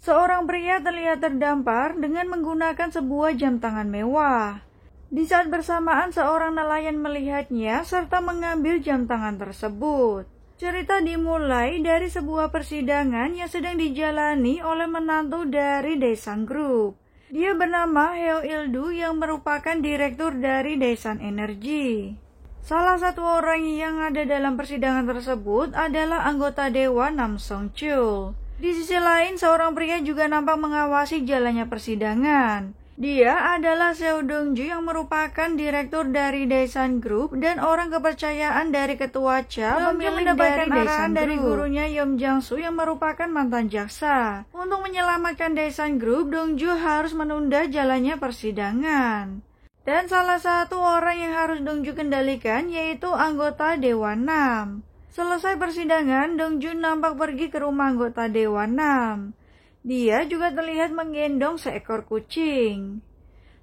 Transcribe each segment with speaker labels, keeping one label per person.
Speaker 1: Seorang pria terlihat terdampar dengan menggunakan sebuah jam tangan mewah. Di saat bersamaan seorang nelayan melihatnya serta mengambil jam tangan tersebut. Cerita dimulai dari sebuah persidangan yang sedang dijalani oleh menantu dari Daesan Group. Dia bernama Heo Il-du yang merupakan direktur dari Daesan Energy. Salah satu orang yang ada dalam persidangan tersebut adalah anggota dewan Nam Song-chul. Di sisi lain, seorang pria juga nampak mengawasi jalannya persidangan. Dia adalah Seo Dong-ju yang merupakan direktur dari Daesan Group dan orang kepercayaan dari ketua Cha, pemilik dari Daesan dari gurunya Yeom Jang-soo yang merupakan mantan jaksa. Untuk menyelamatkan Daesan Group, Dong-ju harus menunda jalannya persidangan. Dan salah satu orang yang harus Dong-ju kendalikan yaitu anggota Dewan Nam. Selesai persidangan, Dong-ju nampak pergi ke rumah anggota Dewan Nam. Dia juga terlihat menggendong seekor kucing.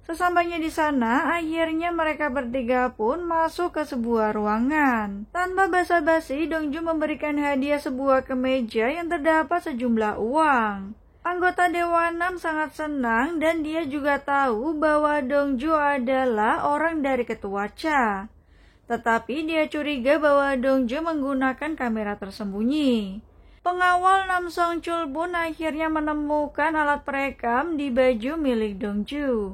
Speaker 1: Sesampainya di sana, akhirnya mereka bertiga pun masuk ke sebuah ruangan. Tanpa basa-basi, Dong-ju memberikan hadiah sebuah kemeja yang terdapat sejumlah uang. Anggota Dewan Nam sangat senang dan dia juga tahu bahwa Dong-ju adalah orang dari ketua Cha. Tetapi dia curiga bahwa Dong-ju menggunakan kamera tersembunyi. Pengawal Nam Song-chul pun akhirnya menemukan alat perekam di baju milik Dong-ju.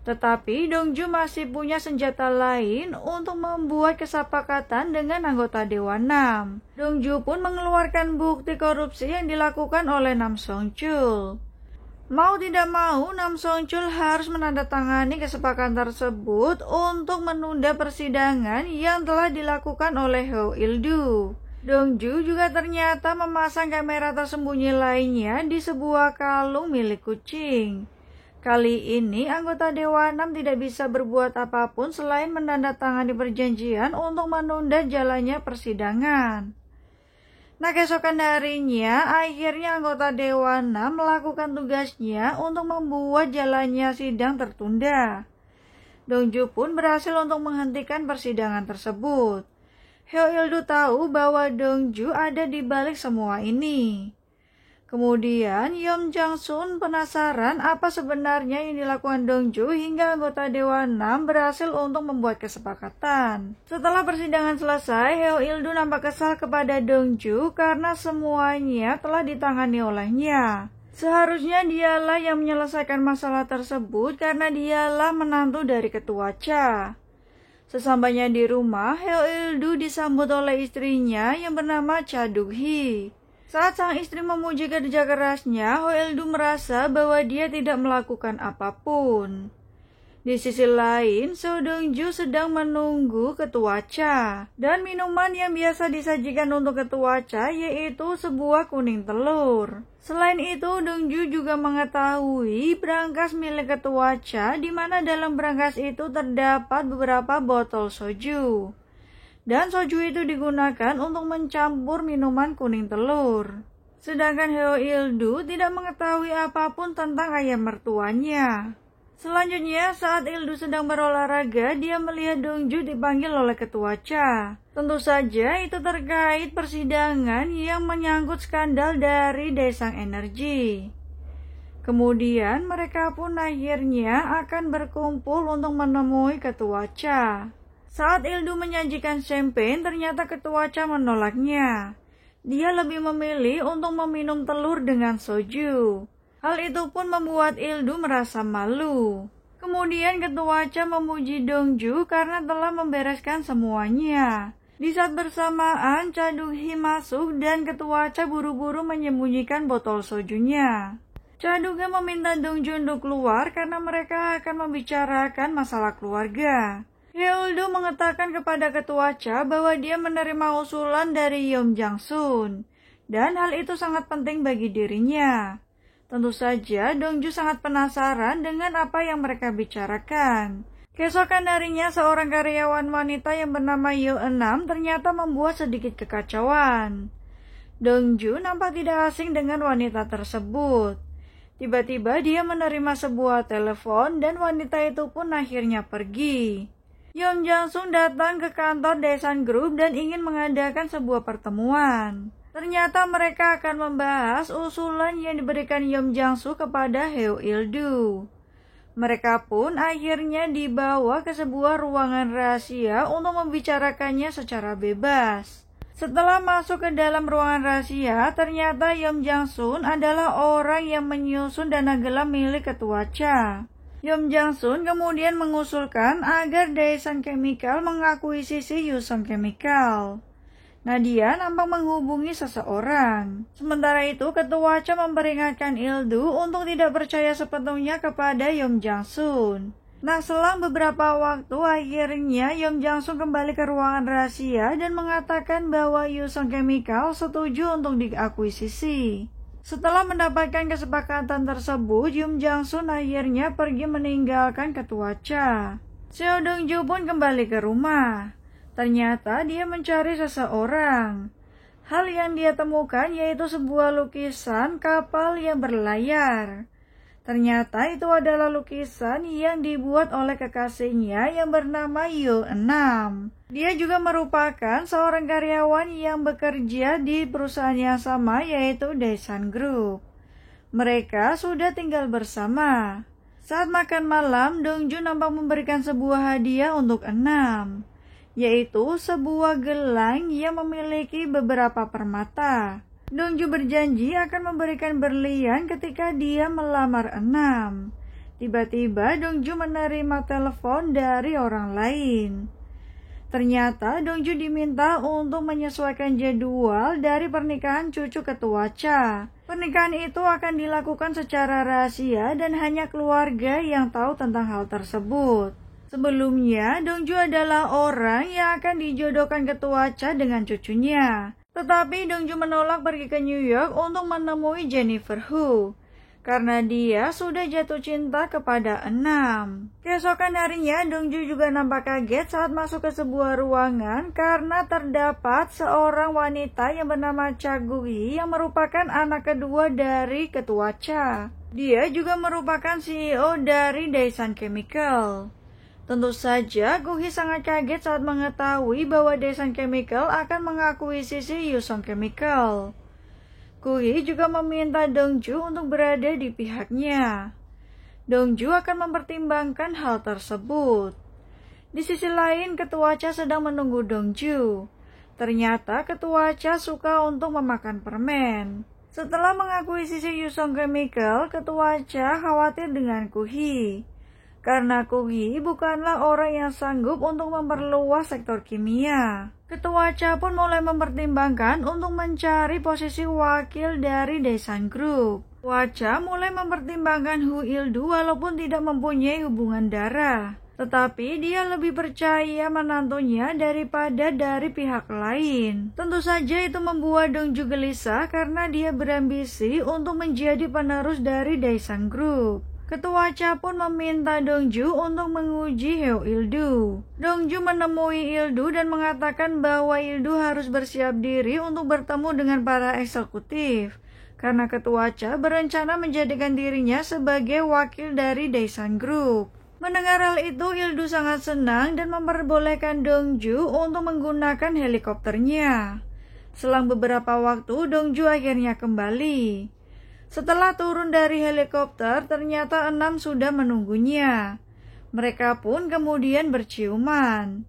Speaker 1: Tetapi Dong-ju masih punya senjata lain untuk membuat kesepakatan dengan anggota Dewan Nam. Dong-ju pun mengeluarkan bukti korupsi yang dilakukan oleh Nam Song-chul. Mau tidak mau, Nam Song-chul harus menandatangani kesepakatan tersebut untuk menunda persidangan yang telah dilakukan oleh Heo Il-du. Dong-ju juga ternyata memasang kamera tersembunyi lainnya di sebuah kalung milik kucing. Kali ini anggota Dewan Nam tidak bisa berbuat apapun selain menandatangani perjanjian untuk menunda jalannya persidangan. Nah, keesokan harinya, akhirnya anggota Dewan Nam melakukan tugasnya untuk membuat jalannya sidang tertunda. Dong-ju pun berhasil untuk menghentikan persidangan tersebut. Heo Il-du tahu bahwa Dong-ju ada di balik semua ini. Kemudian, Yeom Jang-sun penasaran apa sebenarnya yang dilakukan Dong-ju hingga anggota Dewan Nam berhasil untuk membuat kesepakatan. Setelah persidangan selesai, Heo Il-du nampak kesal kepada Dong-ju karena semuanya telah ditangani olehnya. Seharusnya dialah yang menyelesaikan masalah tersebut karena dialah menantu dari ketua Cha. Sesampainya di rumah, Heo Il-du disambut oleh istrinya yang bernama Cha Duk-hee. Saat sang istri memuji kerja kerasnya, Heo Il-du merasa bahwa dia tidak melakukan apapun. Di sisi lain, Seo Dong-ju sedang menunggu ketua Cha. Dan minuman yang biasa disajikan untuk ketua Cha yaitu sebuah kuning telur. Selain itu, Dong-ju juga mengetahui brankas milik ketua Cha di mana dalam brankas itu terdapat beberapa botol soju. Dan soju itu digunakan untuk mencampur minuman kuning telur. Sedangkan Heo Il-du tidak mengetahui apapun tentang ayam mertuanya. Selanjutnya, saat Il-du sedang berolahraga, dia melihat Dong-ju dipanggil oleh ketua Cha. Tentu saja itu terkait persidangan yang menyangkut skandal dari Daesan Energy. Kemudian mereka pun akhirnya akan berkumpul untuk menemui ketua Cha. Saat Il-du menyajikan champagne, ternyata ketua Cha menolaknya. Dia lebih memilih untuk meminum telur dengan soju. Hal itu pun membuat Il-du merasa malu. Kemudian ketua Cha memuji Dong-ju karena telah membereskan semuanya. Di saat bersamaan, Cha Duk-hee masuk dan ketua Cha buru-buru menyembunyikan botol sojunya. Cha Duk-hee meminta Dong-ju untuk keluar karena mereka akan membicarakan masalah keluarga. Heo Il-du mengatakan kepada ketua Cha bahwa dia menerima usulan dari Yeom Jang-sun, dan hal itu sangat penting bagi dirinya. Tentu saja, Dong-ju sangat penasaran dengan apa yang mereka bicarakan. Keesokan harinya, seorang karyawan wanita yang bernama Yeon-nam ternyata membuat sedikit kekacauan. Dong-ju nampak tidak asing dengan wanita tersebut. Tiba-tiba dia menerima sebuah telepon dan wanita itu pun akhirnya pergi. Yeom Jang-sung datang ke kantor Daesan Group dan ingin mengadakan sebuah pertemuan. Ternyata mereka akan membahas usulan yang diberikan Yeom Jang-soo kepada Heo Il-du. Mereka pun akhirnya dibawa ke sebuah ruangan rahasia untuk membicarakannya secara bebas. Setelah masuk ke dalam ruangan rahasia, ternyata Yeom Jang-sun adalah orang yang menyusun dana gelap milik ketua Cha. Yeom Jang-sun kemudian mengusulkan agar Daesan Chemical mengakuisisi Yuson Chemical. Nadia nampak menghubungi seseorang. Sementara itu, ketua Cha memperingatkan Il-du untuk tidak percaya sepenuhnya kepada Yeom Jang-sun. Nah, selang beberapa waktu, akhirnya Yeom Jang-sun kembali ke ruangan rahasia dan mengatakan bahwa Yuson Chemical setuju untuk diakuisisi. Setelah mendapatkan kesepakatan tersebut, Yeom Jang-sun akhirnya pergi meninggalkan ketua Cha. Seo Dong-ju pun kembali ke rumah. Ternyata dia mencari seseorang. Hal yang dia temukan yaitu sebuah lukisan kapal yang berlayar. Ternyata itu adalah lukisan yang dibuat oleh kekasihnya yang bernama Yo-6. Dia juga merupakan seorang karyawan yang bekerja di perusahaan yang sama yaitu Daesan Group. Mereka sudah tinggal bersama. Saat makan malam, Dong-ju nampak memberikan sebuah hadiah untuk 6. Yaitu sebuah gelang yang memiliki beberapa permata. Dong-ju berjanji akan memberikan berlian ketika dia melamar 6. Tiba-tiba Dong-ju menerima telepon dari orang lain. Ternyata Dong-ju diminta untuk menyesuaikan jadwal dari pernikahan cucu ketua Cha. Pernikahan itu akan dilakukan secara rahasia dan hanya keluarga yang tahu tentang hal tersebut. Sebelumnya, Dong-ju adalah orang yang akan dijodohkan ketua Cha dengan cucunya. Tetapi Dong-ju menolak pergi ke New York untuk menemui Jennifer Hu, karena dia sudah jatuh cinta kepada 6. Keesokan harinya, Dong-ju juga nampak kaget saat masuk ke sebuah ruangan karena terdapat seorang wanita yang bernama Cha Gu-hee yang merupakan anak kedua dari ketua Cha. Dia juga merupakan CEO dari Daesan Chemical. Tentu saja, Gu-hee sangat kaget saat mengetahui bahwa Daesan Chemical akan mengakuisisi Yuson Chemical. Gu-hee juga meminta Dong-ju untuk berada di pihaknya. Dong-ju akan mempertimbangkan hal tersebut. Di sisi lain, ketua Cha sedang menunggu Dong-ju. Ternyata ketua Cha suka untuk memakan permen. Setelah mengakuisisi Yuson Chemical, ketua Cha khawatir dengan Gu-hee. Karena Gu-hee bukanlah orang yang sanggup untuk memperluas sektor kimia. Ketua Cha pun mulai mempertimbangkan untuk mencari posisi wakil dari Daesan Group. Ketua Cha mulai mempertimbangkan Hu Il-du walaupun tidak mempunyai hubungan darah. Tetapi dia lebih percaya menantunya daripada dari pihak lain. Tentu saja itu membuat Dong-ju gelisah karena dia berambisi untuk menjadi penerus dari Daesan Group. Ketua Cha pun meminta Dong-ju untuk menguji Heo Il-du. Dong-ju menemui Il-du dan mengatakan bahwa Il-du harus bersiap diri untuk bertemu dengan para eksekutif, karena ketua Cha berencana menjadikan dirinya sebagai wakil dari Daesan Group. Mendengar hal itu, Il-du sangat senang dan memperbolehkan Dong-ju untuk menggunakan helikopternya. Selang beberapa waktu, Dong-ju akhirnya kembali. Setelah turun dari helikopter, ternyata 6 sudah menunggunya. Mereka pun kemudian berciuman.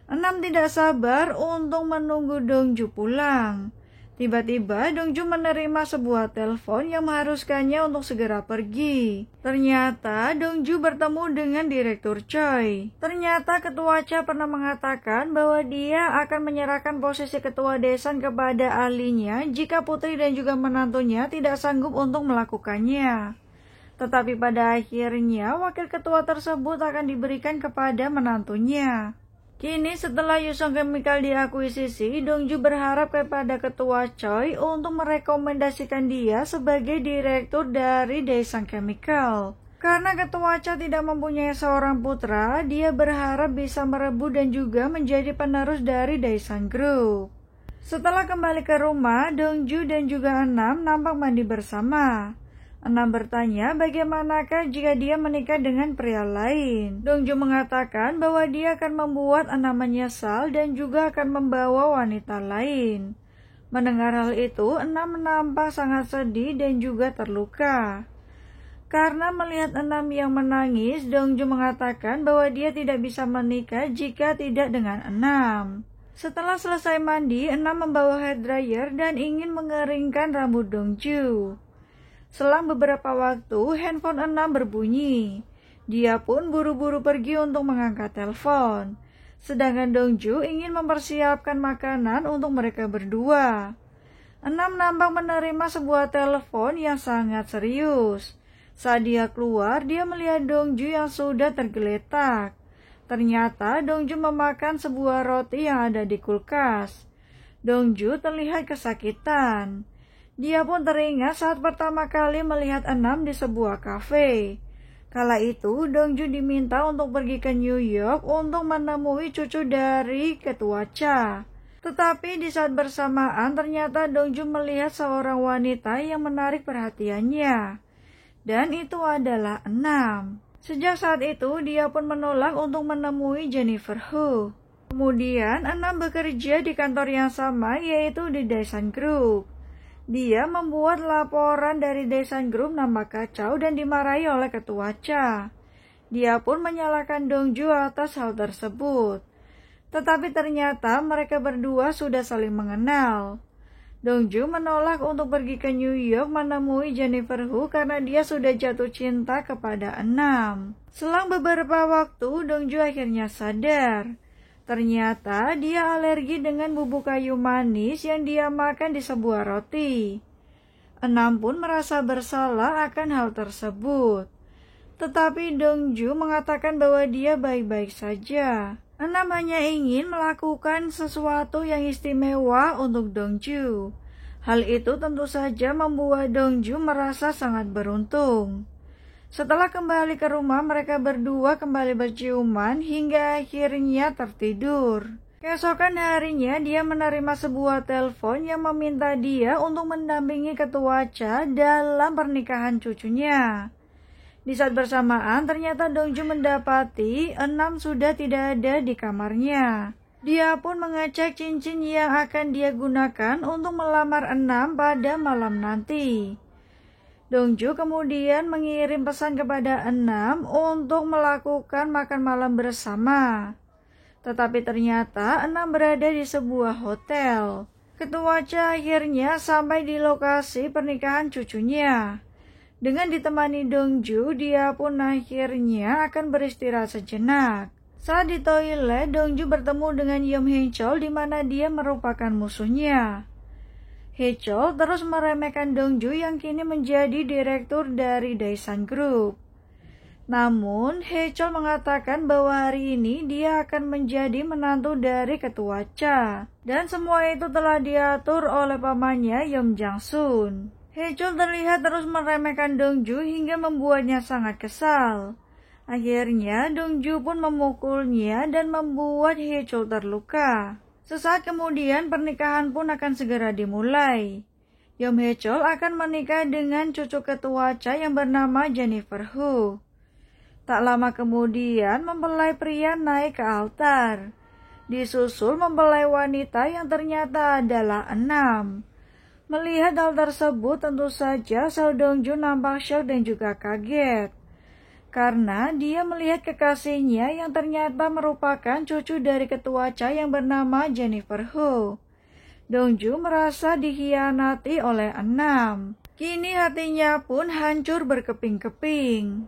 Speaker 1: 6 tidak sabar untuk menunggu Dong-ju pulang. Tiba-tiba Dong-ju menerima sebuah telepon yang mengharuskannya untuk segera pergi. Ternyata Dong-ju bertemu dengan Direktur Choi. Ternyata ketua Cha pernah mengatakan bahwa dia akan menyerahkan posisi ketua Daesan kepada ahlinya jika putri dan juga menantunya tidak sanggup untuk melakukannya. Tetapi pada akhirnya wakil ketua tersebut akan diberikan kepada menantunya. Kini setelah Yuson Chemical diakuisisi, Dong-ju berharap kepada ketua Choi untuk merekomendasikan dia sebagai direktur dari Daesan Chemical. Karena ketua Cha tidak mempunyai seorang putra, dia berharap bisa merebut dan juga menjadi penerus dari Daesan Group. Setelah kembali ke rumah, Dong-ju dan juga 6 nampak mandi bersama. 6 bertanya bagaimanakah jika dia menikah dengan pria lain. Dong-ju mengatakan bahwa dia akan membuat 6 menyesal dan juga akan membawa wanita lain. Mendengar hal itu, Enam nampak sangat sedih dan juga terluka. Karena melihat Enam yang menangis, Dongju mengatakan bahwa dia tidak bisa menikah jika tidak dengan Enam. Setelah selesai mandi, Enam membawa hair dryer dan ingin mengeringkan rambut Dongju. Selang beberapa waktu, handphone Enam berbunyi. Dia pun buru-buru pergi untuk mengangkat telepon. Sedangkan Dongju ingin mempersiapkan makanan untuk mereka berdua. Enam nampak menerima sebuah telepon yang sangat serius. Saat dia keluar, dia melihat Dongju yang sudah tergeletak. Ternyata Dongju memakan sebuah roti yang ada di kulkas. Dongju terlihat kesakitan. Dia pun teringat saat pertama kali melihat Enam di sebuah kafe. Kala itu, Dongju diminta untuk pergi ke New York untuk menemui cucu dari ketua Cha. Tetapi di saat bersamaan, ternyata Dongju melihat seorang wanita yang menarik perhatiannya. Dan itu adalah Enam. Sejak saat itu, dia pun menolak untuk menemui Jennifer Hu. Kemudian, Enam bekerja di kantor yang sama, yaitu di Daesan Group. Dia membuat laporan dari Daesan Group nampak kacau dan dimarahi oleh ketua Cha. Dia pun menyalahkan Dongju atas hal tersebut. Tetapi ternyata mereka berdua sudah saling mengenal. Dongju menolak untuk pergi ke New York menemui Jennifer Hu karena dia sudah jatuh cinta kepada Enam. Selang beberapa waktu, Dongju akhirnya sadar. Ternyata dia alergi dengan bubuk kayu manis yang dia makan di sebuah roti. Enam pun merasa bersalah akan hal tersebut. Tetapi Dongju mengatakan bahwa dia baik-baik saja. Enam hanya ingin melakukan sesuatu yang istimewa untuk Dongju. Hal itu tentu saja membuat Dongju merasa sangat beruntung. Setelah kembali ke rumah, mereka berdua kembali berciuman hingga akhirnya tertidur. Keesokan harinya, dia menerima sebuah telepon yang meminta dia untuk mendampingi ketua Cha dalam pernikahan cucunya. Di saat bersamaan, ternyata Dongju mendapati Enam sudah tidak ada di kamarnya. Dia pun mengecek cincin yang akan dia gunakan untuk melamar Enam pada malam nanti. Dongju kemudian mengirim pesan kepada Enam untuk melakukan makan malam bersama. Tetapi ternyata Enam berada di sebuah hotel. Ketua Cha akhirnya sampai di lokasi pernikahan cucunya. Dengan ditemani Dongju, dia pun akhirnya akan beristirahat sejenak. Saat di toilet, Dongju bertemu dengan Yeom Hae-chol di mana dia merupakan musuhnya. Hae-chol terus meremehkan Dongju yang kini menjadi direktur dari Daesan Group. Namun, Hae-chol mengatakan bahwa hari ini dia akan menjadi menantu dari ketua Cha. Dan semua itu telah diatur oleh pamannya Yeom Jang-sun. Hae-chol terlihat terus meremehkan Dongju hingga membuatnya sangat kesal. Akhirnya, Dongju pun memukulnya dan membuat Hae-chol terluka. Sesaat kemudian pernikahan pun akan segera dimulai. Yeom Hae-chol akan menikah dengan cucu ketua Cha yang bernama Jennifer Hu. Tak lama kemudian mempelai pria naik ke altar. Disusul mempelai wanita yang ternyata adalah Enam. Melihat hal tersebut tentu saja Seo Dongju nampak syok dan juga kaget. Karena dia melihat kekasihnya yang ternyata merupakan cucu dari ketua Cha yang bernama Jennifer Hu. Dongju merasa dikhianati oleh Enam. Kini hatinya pun hancur berkeping-keping.